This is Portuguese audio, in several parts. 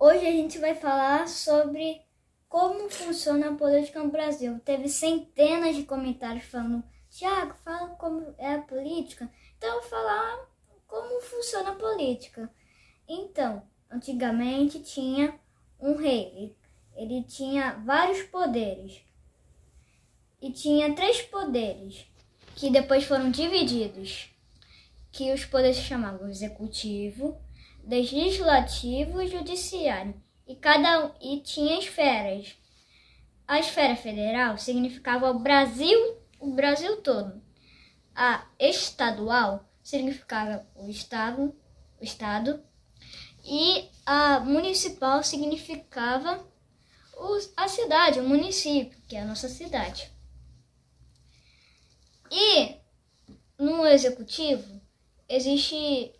Hoje a gente vai falar sobre como funciona a política no Brasil. Teve centenas de comentários falando: Tiago, fala como é a política. Então eu vou falar como funciona a política. Então, antigamente tinha um rei. Ele tinha vários poderes. E tinha 3 poderes que depois foram divididos. Que os poderes se chamavam executivo, legislativo e judiciário. E tinha esferas. A esfera federal significava o Brasil todo. A estadual significava o estado. E a municipal significava a cidade, o município, que é a nossa cidade. E no executivo existe,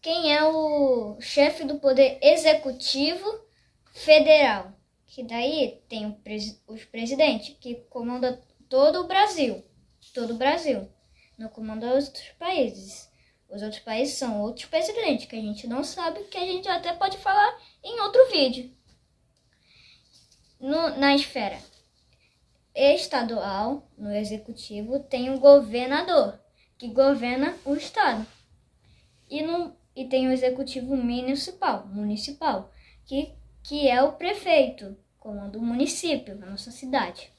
quem é o chefe do poder executivo federal, que daí tem os presidentes, que comanda todo o Brasil, não comanda os outros países. Os outros países são outros presidentes, que a gente não sabe, que a gente até pode falar em outro vídeo. Na esfera estadual, no executivo, tem o governador, que governa o estado. E tem o executivo municipal, que é o prefeito, comanda o município, a nossa cidade.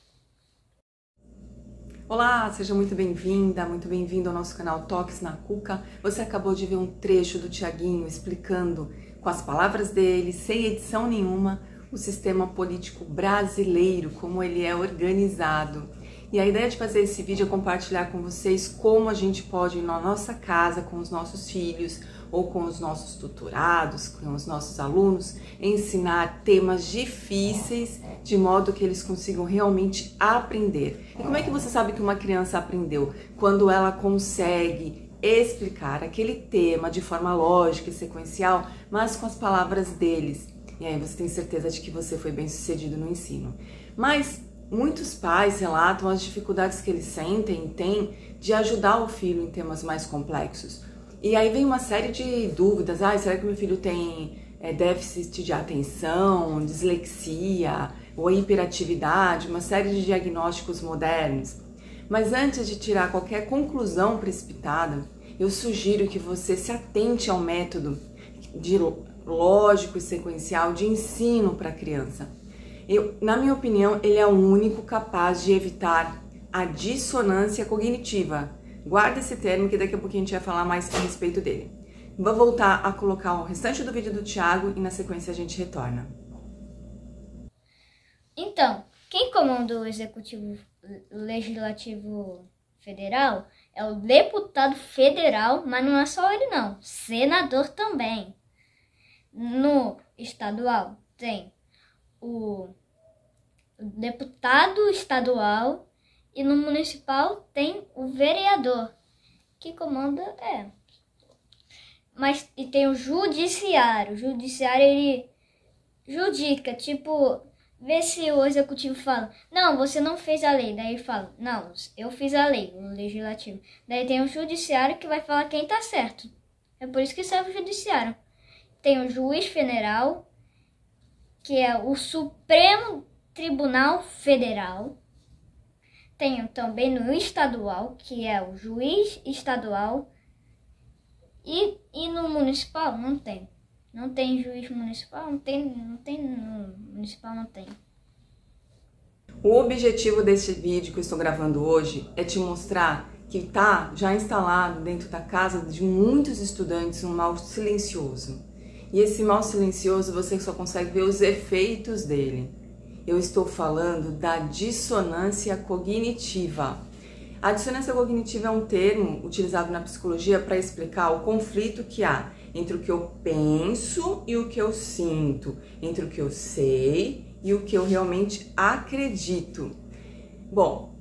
Olá, seja muito bem-vinda, muito bem-vindo ao nosso canal Toques na Cuca. Você acabou de ver um trecho do Tiaguinho explicando, com as palavras dele, sem edição nenhuma, o sistema político brasileiro, como ele é organizado. E a ideia de fazer esse vídeo é compartilhar com vocês como a gente pode ir na nossa casa, com os nossos filhos, ou com os nossos tutorados, com os nossos alunos, ensinar temas difíceis, de modo que eles consigam realmente aprender. E como é que você sabe que uma criança aprendeu? Quando ela consegue explicar aquele tema de forma lógica e sequencial, mas com as palavras deles. E aí você tem certeza de que você foi bem sucedido no ensino. Mas muitos pais relatam as dificuldades que eles sentem e têm de ajudar o filho em temas mais complexos. E aí vem uma série de dúvidas. Será que meu filho tem déficit de atenção, dislexia ou hiperatividade? Uma série de diagnósticos modernos. Mas antes de tirar qualquer conclusão precipitada, eu sugiro que você se atente ao método lógico e sequencial de ensino para a criança. Na minha opinião, ele é o único capaz de evitar a dissonância cognitiva. Guarda esse termo que daqui a pouquinho a gente vai falar mais a respeito dele. Vou voltar a colocar o restante do vídeo do Tiago e na sequência a gente retorna. Então, quem comanda o executivo legislativo federal é o deputado federal, mas não é só ele não, senador também. No estadual tem o deputado estadual e no municipal tem o vereador, que comanda e tem o judiciário. O judiciário, ele judica, vê se o executivo fala: não, você não fez a lei. Daí ele fala: não, eu fiz a lei, o legislativo. Daí tem o judiciário que vai falar quem tá certo. É por isso que serve o judiciário. Tem o juiz federal, que é o Supremo Tribunal Federal. Tem também no estadual, que é o juiz estadual. E no municipal não tem. Não tem juiz municipal, no municipal não tem. O objetivo desse vídeo que eu estou gravando hoje é te mostrar que está já instalado dentro da casa de muitos estudantes um mal silencioso. E esse mal silencioso você só consegue ver os efeitos dele. Eu estou falando da dissonância cognitiva. A dissonância cognitiva é um termo utilizado na psicologia para explicar o conflito que há entre o que eu penso e o que eu sinto, entre o que eu sei e o que eu realmente acredito. Bom,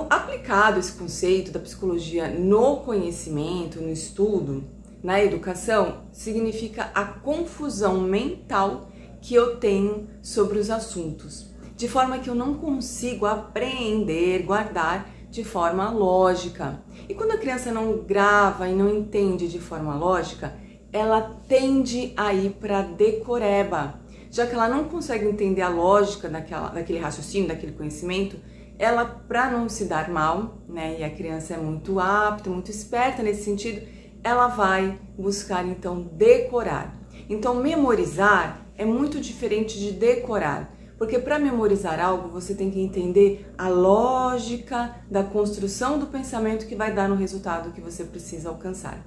aplicado esse conceito da psicologia no conhecimento, no estudo, na educação, significa a confusão mental que eu tenho sobre os assuntos, de forma que eu não consigo apreender, guardar de forma lógica. E quando a criança não grava e não entende de forma lógica, ela tende a ir para decoreba, já que ela não consegue entender a lógica daquele raciocínio, daquele conhecimento. Ela, para não se dar mal, né, e a criança é muito apta, muito esperta nesse sentido, ela vai buscar então decorar. Então memorizar é muito diferente de decorar, porque para memorizar algo você tem que entender a lógica da construção do pensamento que vai dar no resultado que você precisa alcançar.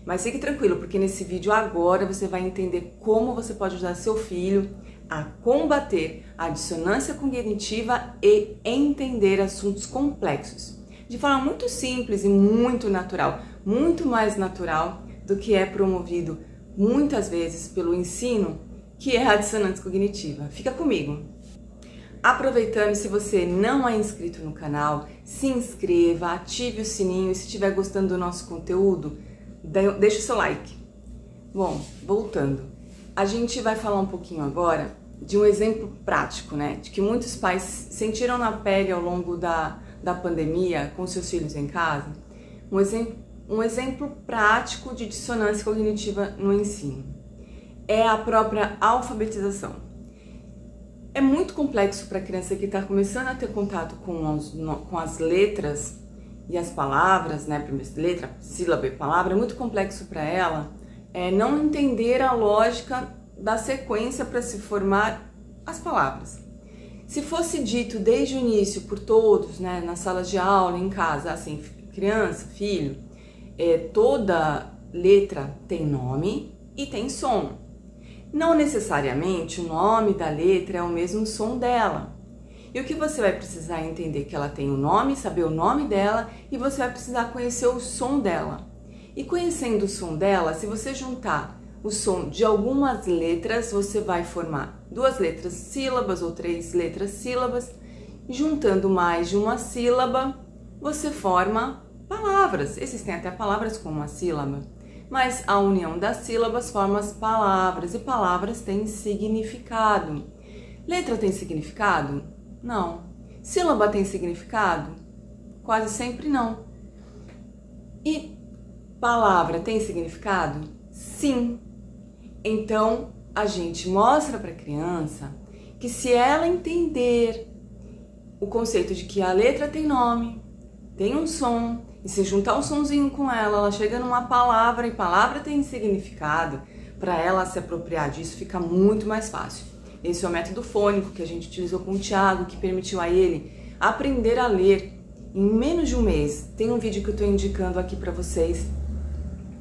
Mas fique tranquilo, porque nesse vídeo agora você vai entender como você pode ajudar seu filho a combater a dissonância cognitiva e entender assuntos complexos de forma muito simples e muito natural, muito mais natural do que é promovido muitas vezes pelo ensino, que é a dissonância cognitiva. Fica comigo! Aproveitando, se você não é inscrito no canal, se inscreva, ative o sininho e se estiver gostando do nosso conteúdo, deixa o seu like. Bom, voltando, a gente vai falar um pouquinho agora de um exemplo prático, né? De que muitos pais sentiram na pele ao longo da pandemia com seus filhos em casa. Um exemplo prático de dissonância cognitiva no ensino é a própria alfabetização. É muito complexo para a criança que está começando a ter contato com as letras e as palavras, né? Primeiro, letra, sílaba e palavra, é muito complexo para ela não entender a lógica da sequência para se formar as palavras. Se fosse dito desde o início por todos, né, nas salas de aula, em casa, assim, criança, filho, toda letra tem nome e tem som. Não necessariamente o nome da letra é o mesmo som dela. E o que você vai precisar entender que ela tem um nome, saber o nome dela, e você vai precisar conhecer o som dela. E conhecendo o som dela, se você juntar o som de algumas letras, você vai formar 2 letras sílabas ou 3 letras sílabas. Juntando mais de uma sílaba, você forma palavras. Existem até palavras com uma sílaba, mas a união das sílabas forma as palavras, e palavras têm significado. Letra tem significado? Não. Sílaba tem significado? Quase sempre não. E palavra tem significado? Sim. Então, a gente mostra para a criança que se ela entender o conceito de que a letra tem nome, tem um som, e se juntar um sonzinho com ela chega numa palavra, e palavra tem significado, para ela se apropriar disso fica muito mais fácil. Esse é o método fônico que a gente utilizou com o Thiago, que permitiu a ele aprender a ler em menos de um mês. Tem um vídeo que eu estou indicando aqui para vocês,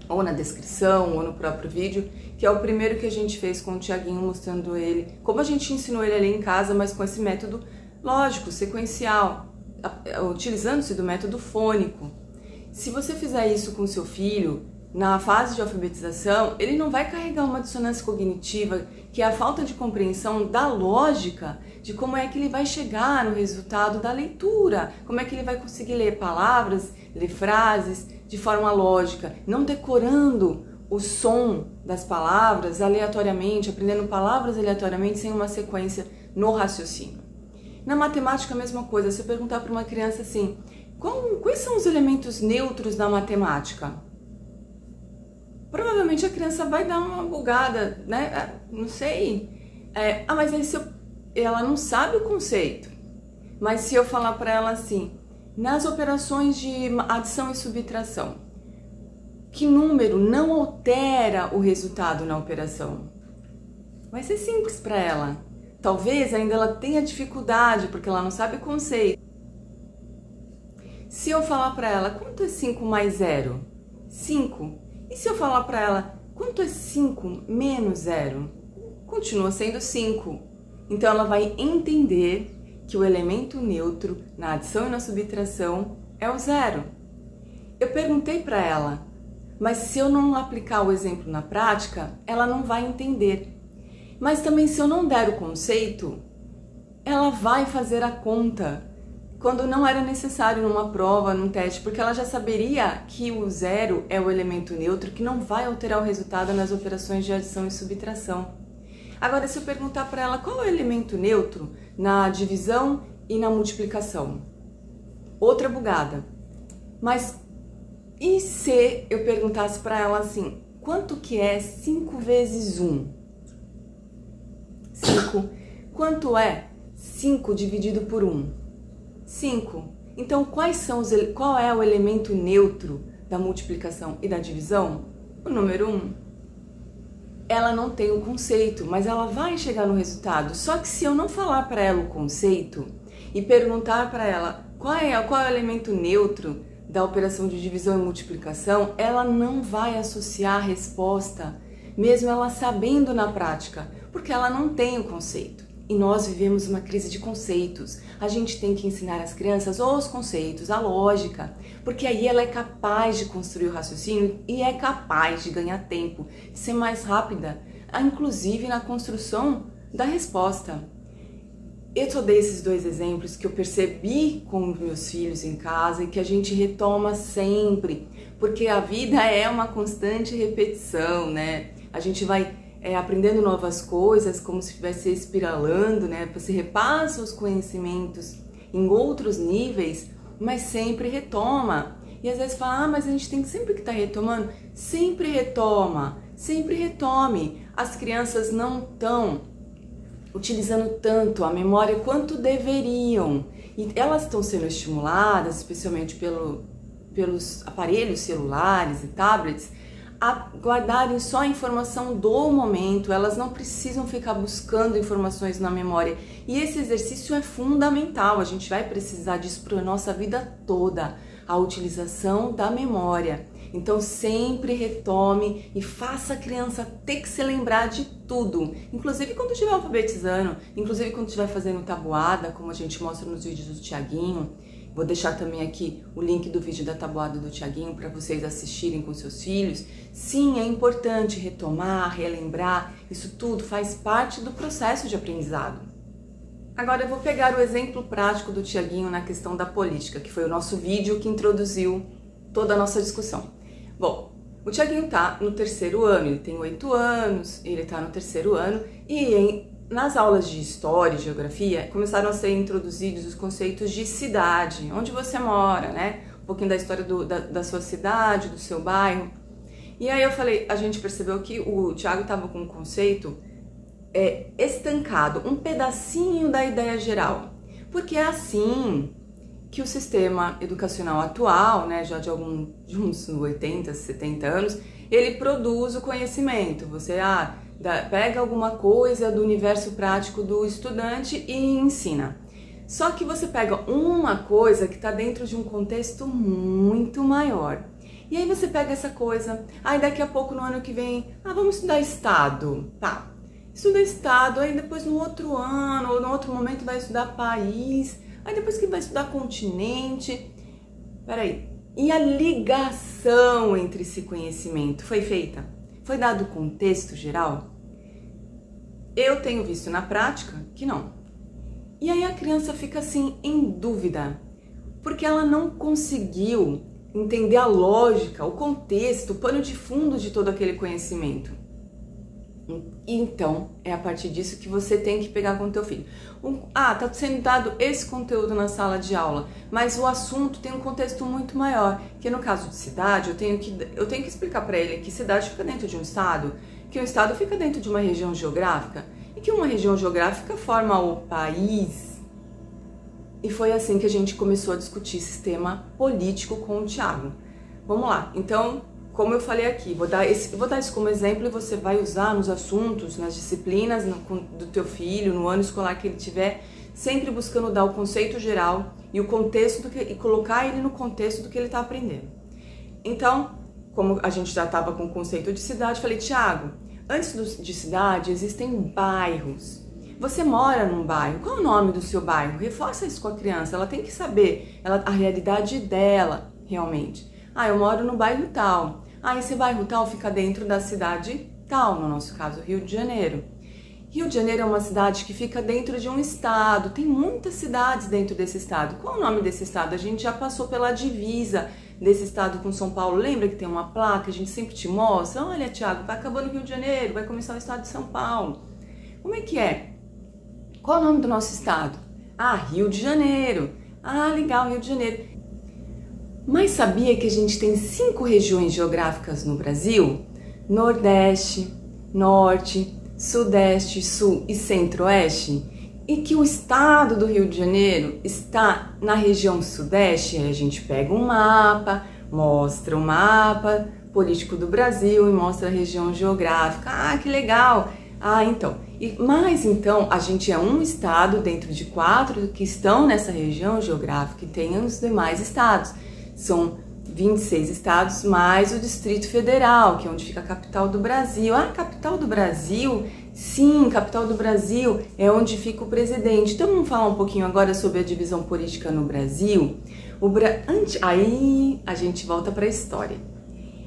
ou na descrição, ou no próprio vídeo, que é o primeiro que a gente fez com o Thiaguinho, mostrando ele, como a gente ensinou ele ali em casa, mas com esse método lógico, sequencial, utilizando-se do método fônico. Se você fizer isso com seu filho, na fase de alfabetização, ele não vai carregar uma dissonância cognitiva, que é a falta de compreensão da lógica, de como é que ele vai chegar no resultado da leitura, como é que ele vai conseguir ler palavras, ler frases de forma lógica, não decorando o som das palavras aleatoriamente, aprendendo palavras aleatoriamente sem uma sequência no raciocínio. Na matemática a mesma coisa, você perguntar para uma criança assim, quais são os elementos neutros da matemática? Provavelmente a criança vai dar uma bugada, né? Não sei. Mas aí ela não sabe o conceito. Mas se eu falar para ela assim, nas operações de adição e subtração, que número não altera o resultado na operação? Vai ser simples para ela. Talvez ainda ela tenha dificuldade, porque ela não sabe o conceito. Se eu falar para ela, quanto é 5 mais 0? 5. E se eu falar para ela, quanto é 5 menos 0? Continua sendo 5. Então ela vai entender que o elemento neutro na adição e na subtração é o 0. Eu perguntei para ela, mas se eu não aplicar o exemplo na prática, ela não vai entender. Mas também se eu não der o conceito, ela vai fazer a conta quando não era necessário numa prova, num teste, porque ela já saberia que o 0 é o elemento neutro que não vai alterar o resultado nas operações de adição e subtração. Agora, se eu perguntar para ela qual é o elemento neutro na divisão e na multiplicação? Outra bugada. Mas e se eu perguntasse para ela assim, quanto que é 5 vezes 1? 5. Quanto é 5 dividido por 1? 5. Então, qual é o elemento neutro da multiplicação e da divisão? O número 1. Ela não tem o conceito, mas ela vai chegar no resultado. Só que se eu não falar para ela o conceito e perguntar para ela qual é o elemento neutro da operação de divisão e multiplicação, ela não vai associar a resposta, mesmo ela sabendo na prática, porque ela não tem o conceito. E nós vivemos uma crise de conceitos. A gente tem que ensinar às crianças os conceitos, a lógica, porque aí ela é capaz de construir o raciocínio e é capaz de ganhar tempo, de ser mais rápida, inclusive na construção da resposta. Eu só dei esses 2 exemplos que eu percebi com meus filhos em casa e que a gente retoma sempre, porque a vida é uma constante repetição, né? A gente vai aprendendo novas coisas, como se estivesse espiralando, né? Você repassa os conhecimentos em outros níveis, mas sempre retoma. E às vezes fala, mas a gente tem sempre que estar retomando. Sempre retoma, sempre retome. As crianças não estão utilizando tanto a memória quanto deveriam. E elas estão sendo estimuladas, especialmente pelos aparelhos celulares e tablets, a guardarem só a informação do momento. Elas não precisam ficar buscando informações na memória. E esse exercício é fundamental, a gente vai precisar disso para a nossa vida toda, a utilização da memória. Então sempre retome e faça a criança ter que se lembrar de tudo, inclusive quando estiver alfabetizando, inclusive quando estiver fazendo tabuada, como a gente mostra nos vídeos do Tiaguinho. Vou deixar também aqui o link do vídeo da tabuada do Tiaguinho para vocês assistirem com seus filhos. Sim, é importante retomar, relembrar, isso tudo faz parte do processo de aprendizado. Agora eu vou pegar o exemplo prático do Tiaguinho na questão da política, que foi o nosso vídeo que introduziu toda a nossa discussão. Bom, o Tiaguinho tá no 3º ano, ele tem 8 anos, ele tá no 3º ano e nas aulas de história e geografia começaram a ser introduzidos os conceitos de cidade, onde você mora, né? Um pouquinho da história da sua cidade, do seu bairro. E aí a gente percebeu que o Tiago estava com um conceito estancado, um pedacinho da ideia geral, porque é assim que o sistema educacional atual, né, já de uns 80, 70 anos, ele produz o conhecimento. Você pega alguma coisa do universo prático do estudante e ensina. Só que você pega uma coisa que está dentro de um contexto muito maior. E aí você pega essa coisa, aí daqui a pouco no ano que vem, vamos estudar Estado. Tá, estuda Estado, aí depois no outro ano, ou no outro momento vai estudar país, aí depois que vai estudar continente. Peraí, e a ligação entre esse conhecimento foi feita? Foi dado o contexto geral? Eu tenho visto na prática que não. E aí a criança fica assim em dúvida, porque ela não conseguiu entender a lógica, o contexto, o pano de fundo de todo aquele conhecimento. Então, é a partir disso que você tem que pegar com o teu filho. Tá sendo dado esse conteúdo na sala de aula, mas o assunto tem um contexto muito maior, que no caso de cidade, eu tenho que explicar para ele que cidade fica dentro de um estado, que um estado fica dentro de uma região geográfica, e que uma região geográfica forma o país. E foi assim que a gente começou a discutir sistema político com o Tiago. Vamos lá, então, como eu falei aqui, vou dar isso como exemplo e você vai usar nos assuntos, nas disciplinas do teu filho, no ano escolar que ele tiver, sempre buscando dar o conceito geral e o contexto e colocar ele no contexto do que ele está aprendendo. Então, como a gente já estava com o conceito de cidade, falei, Tiago, antes de cidade existem bairros. Você mora num bairro, qual é o nome do seu bairro? Reforça isso com a criança, ela tem que saber a realidade dela, realmente. Eu moro no bairro tal. Esse bairro tal fica dentro da cidade tal, no nosso caso, Rio de Janeiro. Rio de Janeiro é uma cidade que fica dentro de um estado, tem muitas cidades dentro desse estado. Qual é o nome desse estado? A gente já passou pela divisa desse estado com São Paulo. Lembra que tem uma placa, a gente sempre te mostra? Olha, Tiago, vai acabando o Rio de Janeiro, vai começar o estado de São Paulo. Como é que é? Qual é o nome do nosso estado? Rio de Janeiro. Legal, Rio de Janeiro. Mas sabia que a gente tem 5 regiões geográficas no Brasil? Nordeste, Norte, Sudeste, Sul e Centro-Oeste, e que o estado do Rio de Janeiro está na região Sudeste, aí a gente pega um mapa, mostra o mapa político do Brasil e mostra a região geográfica. Ah, que legal! Ah, então. Mas então a gente é um estado dentro de 4 que estão nessa região geográfica e tem os demais estados. São 26 estados mais o Distrito Federal, que é onde fica a capital do Brasil. Ah, capital do Brasil? Sim, capital do Brasil é onde fica o presidente. Então vamos falar um pouquinho agora sobre a divisão política no Brasil. Aí a gente volta para a história.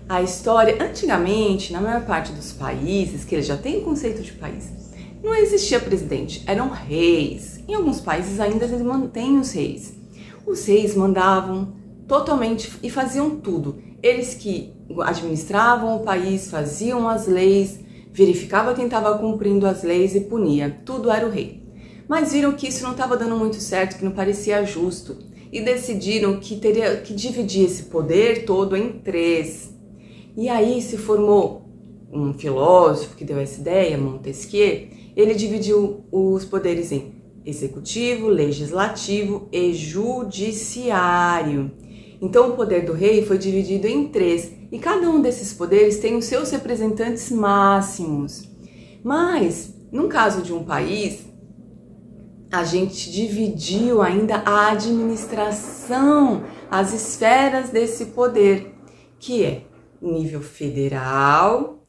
A história, antigamente, na maior parte dos países, que eles já têm conceito de país, não existia presidente, eram reis. Em alguns países ainda eles mantêm os reis. Os reis mandavam totalmente e faziam tudo. Eles que administravam o país, faziam as leis, verificava quem estava cumprindo as leis e punia. Tudo era o rei. Mas viram que isso não estava dando muito certo, que não parecia justo. E decidiram que teria que dividir esse poder todo em 3. E aí se formou um filósofo que deu essa ideia, Montesquieu. Ele dividiu os poderes em executivo, legislativo e judiciário. Então o poder do rei foi dividido em 3 e cada um desses poderes tem os seus representantes máximos. Mas, no caso de um país, a gente dividiu ainda a administração, as esferas desse poder, que é nível federal,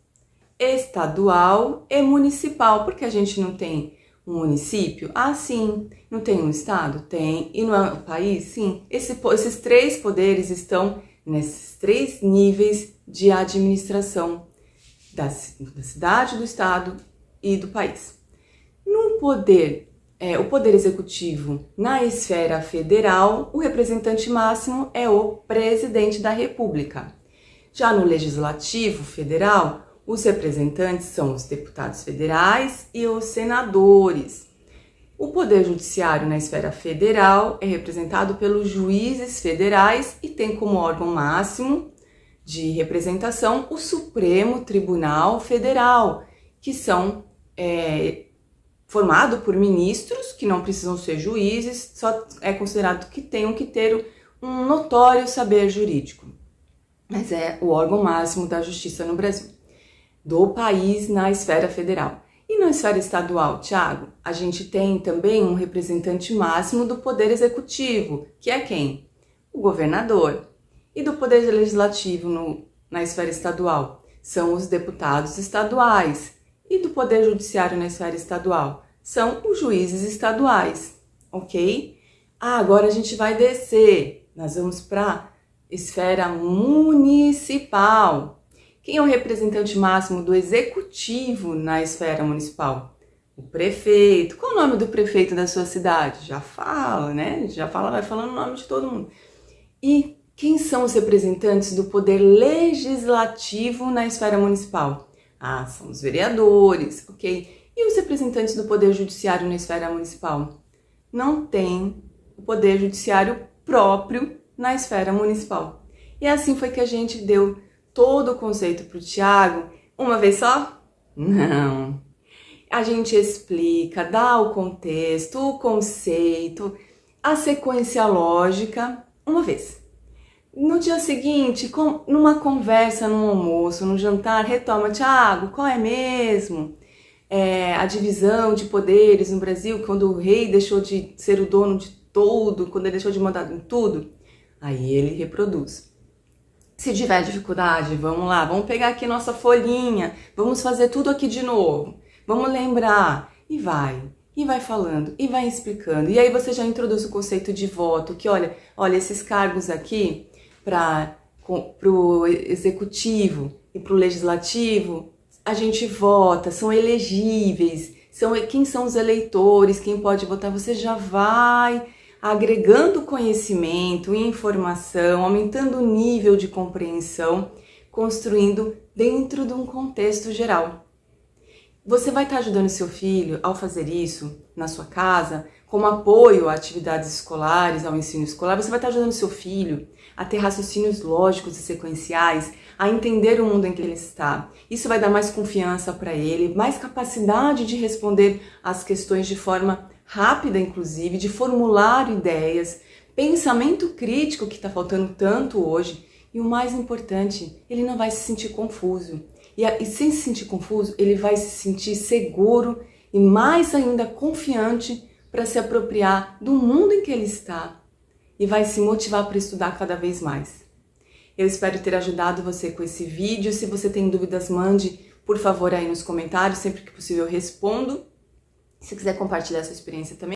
estadual e municipal, porque a gente não tem um município? Ah, sim. Não tem um estado? Tem. E não é um país? Sim. Esses 3 poderes estão nesses 3 níveis de administração da cidade, do estado e do país. No poder, o poder executivo na esfera federal, o representante máximo é o presidente da República. Já no legislativo federal, os representantes são os deputados federais e os senadores. O poder judiciário na esfera federal é representado pelos juízes federais e tem como órgão máximo de representação o Supremo Tribunal Federal, que são formados por ministros que não precisam ser juízes, só é considerado que tenham que ter um notório saber jurídico. Mas é o órgão máximo da justiça no Brasil, do país na esfera federal. E na esfera estadual, Thiago, a gente tem também um representante máximo do poder executivo, que é quem? O governador. E do poder legislativo na esfera estadual são os deputados estaduais. E do poder judiciário na esfera estadual são os juízes estaduais, ok? Agora a gente vai descer, nós vamos para esfera municipal. Quem é o representante máximo do executivo na esfera municipal? O prefeito. Qual o nome do prefeito da sua cidade? Já fala, né? Vai falando o nome de todo mundo. E quem são os representantes do poder legislativo na esfera municipal? Ah, são os vereadores, ok? E os representantes do poder judiciário na esfera municipal? Não tem o poder judiciário próprio na esfera municipal. E assim foi que a gente deu todo o conceito para o Thiago uma vez só? Não. A gente explica, dá o contexto, o conceito, a sequência lógica uma vez. No dia seguinte, numa conversa, num almoço, num jantar, retoma: Thiago, qual é mesmo a divisão de poderes no Brasil, quando o rei deixou de ser o dono de tudo, quando ele deixou de mandar em tudo? Aí ele reproduz. Se tiver dificuldade, vamos lá, vamos pegar aqui nossa folhinha, vamos fazer tudo aqui de novo, vamos lembrar, e vai falando, e vai explicando. E aí você já introduz o conceito de voto, que olha esses cargos aqui para o executivo e para o legislativo, a gente vota, são elegíveis, quem são os eleitores, quem pode votar, você já vai agregando conhecimento, informação, aumentando o nível de compreensão, construindo dentro de um contexto geral. Você vai estar ajudando seu filho ao fazer isso na sua casa, como apoio a atividades escolares, ao ensino escolar. Você vai estar ajudando seu filho a ter raciocínios lógicos e sequenciais, a entender o mundo em que ele está. Isso vai dar mais confiança para ele, mais capacidade de responder às questões de forma rápida, inclusive, de formular ideias, pensamento crítico que está faltando tanto hoje. E o mais importante, ele não vai se sentir confuso. E sem se sentir confuso, ele vai se sentir seguro e mais ainda confiante para se apropriar do mundo em que ele está e vai se motivar para estudar cada vez mais. Eu espero ter ajudado você com esse vídeo. Se você tem dúvidas, mande, por favor, aí nos comentários. Sempre que possível eu respondo. Se quiser compartilhar sua experiência também,